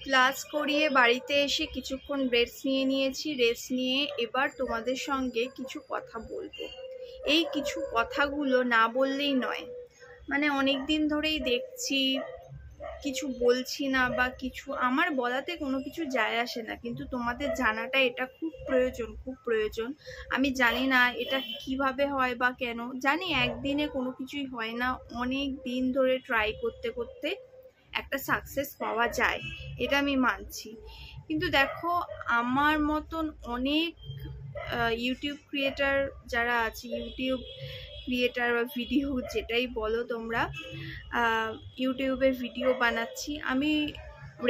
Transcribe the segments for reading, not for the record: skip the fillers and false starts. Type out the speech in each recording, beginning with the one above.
Class করিয়ে বাড়িতে এসে কিছুক্ষণ রেস্ট নিয়েছি। রেস্ট নিয়ে এবার তোমাদের সঙ্গে কিছু কথা বলবো। এই কিছু কথাগুলো না বললেই নয়, মানে অনেক দিন ধরেই দেখছি কিছু বলছি না, বা কিছু আমার বলাতে কোনো কিছু যায় আসে না, কিন্তু তোমাদের জানাটা এটা খুব প্রয়োজন, খুব প্রয়োজন। আমি জানি না এটা কিভাবে হয় বা কেন, জানি একদিনে কোনো কিছুই হয় না, অনেক দিন ধরে ট্রাই করতে করতে একটা সাকসেস পাওয়া যায়, এটা আমি মানছি। কিন্তু দেখো, আমার মতন অনেক ইউটিউব ক্রিয়েটার যারা আছে, ইউটিউব ক্রিয়েটার বা ভিডিও যেটাই বলো তোমরা, ইউটিউবে ভিডিও বানাচ্ছি আমি,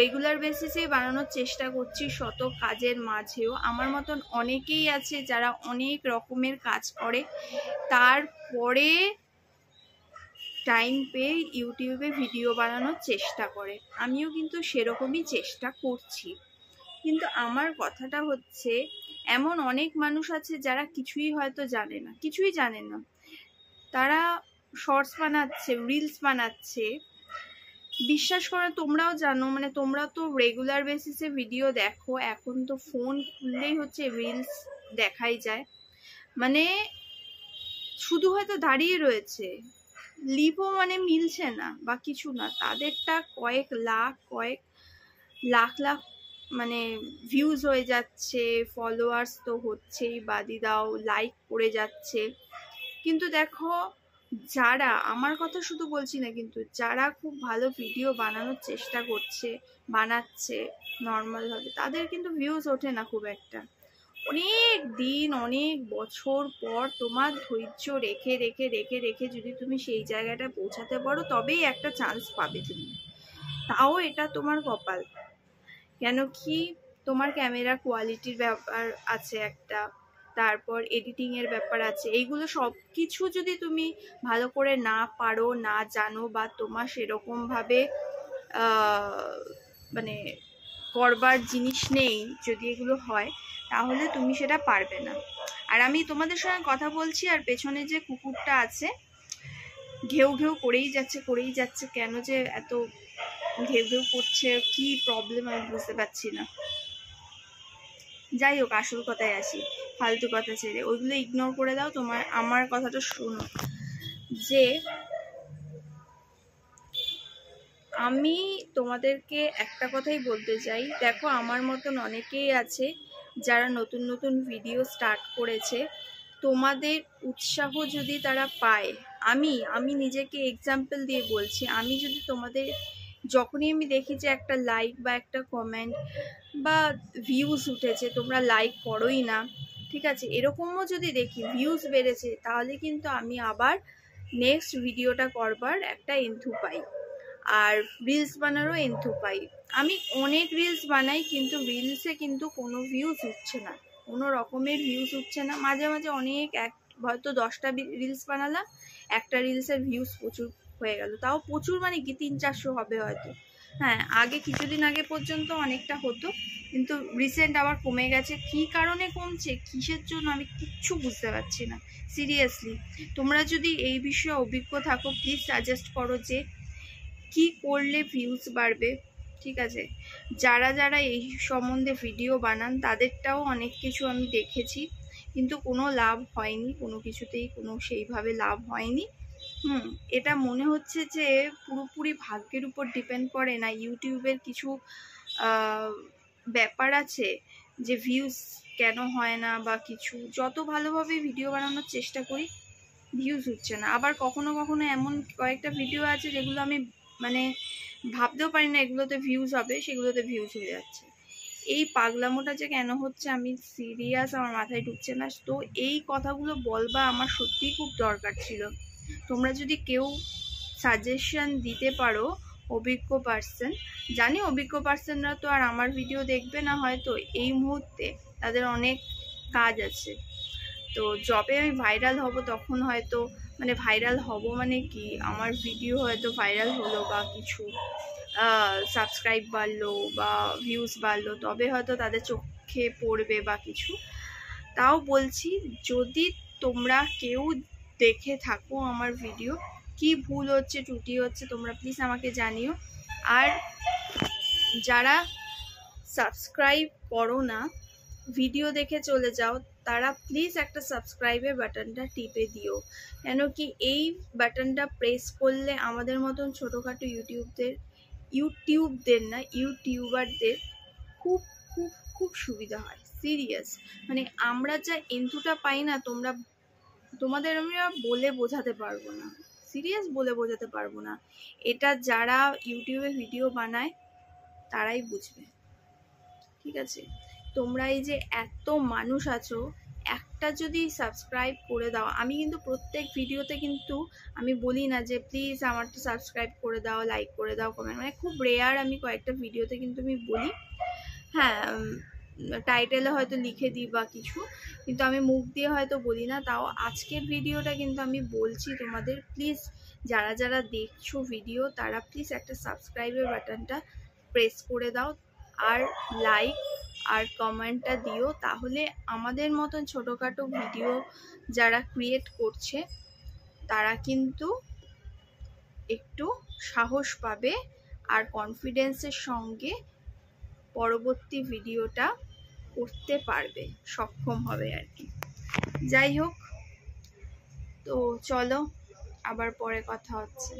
রেগুলার বেসিসেই বানানোর চেষ্টা করছি শত কাজের মাঝেও। আমার মতন অনেকেই আছে যারা অনেক রকমের কাজ করে, তারপরে টাইম পেয়ে ইউটিউবে ভিডিও বানানোর চেষ্টা করে। আমিও কিন্তু সেরকমই চেষ্টা করছি। কিন্তু আমার কথাটা হচ্ছে, এমন অনেক মানুষ আছে যারা কিছুই হয়তো জানে না, কিছুই জানে না, তারা শর্টস বানাচ্ছে, রিলস বানাচ্ছে। বিশ্বাস করো, তোমরাও জানো, মানে তোমরা তো রেগুলার বেসিসে ভিডিও দেখো, এখন তো ফোন খুললেই হচ্ছে রিলস দেখাই যায়। মানে শুধু হয়তো দাঁড়িয়ে রয়েছে, লিপও মানে মিলছে না বা কিছু না, তাদেরটা কয়েক লাখ মানে ভিউজ হয়ে যাচ্ছে, ফলোয়ার্স তো হচ্ছেই, বাদি দাও লাইক করে যাচ্ছে। কিন্তু দেখো, যারা, আমার কথা শুধু বলছি না, কিন্তু যারা খুব ভালো ভিডিও বানানোর চেষ্টা করছে, বানাচ্ছে নর্মাল ভাবে, তাদের কিন্তু ভিউজ ওঠে না খুব একটা। অনেক দিন, অনেক বছর পর তোমার ধৈর্য রেখে রেখে রেখে রেখে যদি তুমি সেই জায়গাটা পৌঁছাতে পারো, তবেই একটা চান্স পাবে তুমি। তাও এটা তোমার কপাল। কেন কি, তোমার ক্যামেরা কোয়ালিটির ব্যাপার আছে একটা, তারপর এডিটিং এর ব্যাপার আছে। এইগুলো সব কিছু যদি তুমি ভালো করে না পারো, না জানো, বা তোমার সেরকম ভাবে মানে করবার জিনিস নেই, যদি এগুলো হয়, তাহলে তুমি সেটা পারবে না। আর আমি তোমাদের সঙ্গে কথা বলছি, আর পেছনে যে কুকুরটা আছে ঘেউ ঘেউ করেই যাচ্ছে, কেন যে এত ঘেউ ঘেউ করছে, কি প্রবলেম আমি বুঝতে পারছি না। যাই হোক, আসল কথায় আসি, ফালতু কথা ছেড়ে ওইগুলো ইগনোর করে দাও। আমার কথাটা শোনো, যে আমি তোমাদেরকে একটা কথাই বলতে চাই। দেখো, আমার মতন অনেকেই আছে যারা নতুন নতুন ভিডিও স্টার্ট করেছে। তোমাদের উৎসাহ যদি তারা পায়, আমি নিজেকে এক্সাম্পল দিয়ে বলছি, আমি যদি তোমাদের, যখনই আমি দেখি যে একটা লাইক বা একটা কমেন্ট বা ভিউজ উঠেছে, তোমরা লাইক করোই না, ঠিক আছে, এরকমও যদি দেখি ভিউজ বেড়েছে, তাহলে কিন্তু আমি আবার নেক্সট ভিডিওটা করবার একটা এন্থু পাই, আর রিলস বানারও এন্থু পাই। আমি অনেক রিলস বানাই, কিন্তু রিলসে কিন্তু কোনো ভিউজ উঠছে না, কোনো রকমের ভিউজ উঠছে না। মাঝে মাঝে অনেক, হয়তো 10টা রিলস বানালাম, একটা রিলসের ভিউজ প্রচুর হয়ে গেল, তাও প্রচুর মানে কি 300-400 হবে হয়তো। হ্যাঁ, আগে কিছুদিন আগে পর্যন্ত অনেকটা হতো, কিন্তু রিসেন্ট আবার কমে গেছে। কি কারণে কমছে, কিসের জন্য, আমি কিচ্ছু বুঝতে পারছি না সিরিয়াসলি। তোমরা যদি এই বিষয়ে অভিজ্ঞ থাকো, প্লিজ সাজেস্ট করো যে কি করলে ভিউজ বাড়বে। ঠিক আছে, যারা যারা এই সম্বন্ধে ভিডিও বানান, তাদেরটাও অনেক কিছু আমি দেখেছি, কিন্তু কোনো লাভ হয়নি, কোনো কিছুতেই কোনো সেইভাবে লাভ হয়নি। এটা মনে হচ্ছে যে পুরোপুরি ভাগ্যের উপর ডিপেন্ড করে না, ইউটিউবের কিছু ব্যাপার আছে যে ভিউজ কেন হয় না বা কিছু। যত ভালোভাবে ভিডিও বানানোর চেষ্টা করি, ভিউজ হচ্ছে না। আবার কখনো কখনো এমন কয়েকটা ভিডিও আছে যেগুলো আমি মানে ভাবতেও পারি না এগুলোতে ভিউজ হবে, সেগুলোতে ভিউজ হয়ে যাচ্ছে। এই পাগলামোটা যে কেন হচ্ছে, আমি সিরিয়াস, আমার মাথায় ঢুকছে না। তো এই কথাগুলো বলবা আমার সত্যিই খুব দরকার ছিল। তোমরা যদি কেউ সাজেশন দিতে পারো, অভিজ্ঞ পার্সন, জানি অভিজ্ঞ পার্সনরা তো আর আমার ভিডিও দেখবে না হয়তো এই মুহূর্তে, তাদের অনেক কাজ আছে। তো যবে আমি ভাইরাল হব, তখন হয়তো, মানে ভাইরাল হব মানে কি, আমার ভিডিও হয়তো ভাইরাল হলো বা কিছু সাবস্ক্রাইব বাড়লো বা ভিউজ বাড়লো, তবে হয়তো তাদের চোখে পড়বে বা কিছু। তাও বলছি, যদি তোমরা কেউ দেখে থাকো আমার ভিডিও, কি ভুল হচ্ছে, ত্রুটি হচ্ছে, তোমরা প্লিজ আমাকে জানিও। আর যারা সাবস্ক্রাইব করো না, ভিডিও দেখে চলে যাও, তারা প্লিজ একটা সাবস্ক্রাইবের বাটনটা টিপে দিও। কেন কি এই বাটনটা প্রেস করলে আমাদের মতন ছোটোখাটো ইউটিউবারদের খুব খুব খুব সুবিধা হয়। সিরিয়াস, মানে আমরা যা এন্টুটা পাই না, তোমাদের আমরা বলে বোঝাতে পারবো না, সিরিয়াস বলে বোঝাতে পারবো না। এটা যারা ইউটিউবে ভিডিও বানায় তারাই বুঝবে, ঠিক আছে? তোমরা এই যে এত মানুষ আছো, একটা যদি সাবস্ক্রাইব করে দাও, আমি কিন্তু প্রত্যেক ভিডিওতে কিন্তু আমি বলি না যে প্লিজ আমারটা সাবস্ক্রাইব করে দাও, লাইক করে দাও, কমেন্ট, মানে খুব রেয়ার আমি কয়েকটা ভিডিওতে কিন্তু আমি বলি, হ্যাঁ টাইটেলে হয়তো লিখে দিই বা কিছু, কিন্তু আমি মুখ দিয়ে হয়তো বলি না। তাও আজকের ভিডিওটা কিন্তু আমি বলছি তোমাদের, প্লিজ যারা যারা দেখছো ভিডিও তারা প্লিজ একটা সাবস্ক্রাইবের বাটনটা প্রেস করে দাও, আর লাইক আর কমেন্টটা দিও। তাহলে আমাদের মতন ছোটোখাটো ভিডিও যারা ক্রিয়েট করছে তারা কিন্তু একটু সাহস পাবে আর কনফিডেন্সের সঙ্গে পরবর্তী ভিডিওটা করতে পারবে, সক্ষম হবে আর কি। যাই হোক, তো চলো আবার পরে কথা হচ্ছে।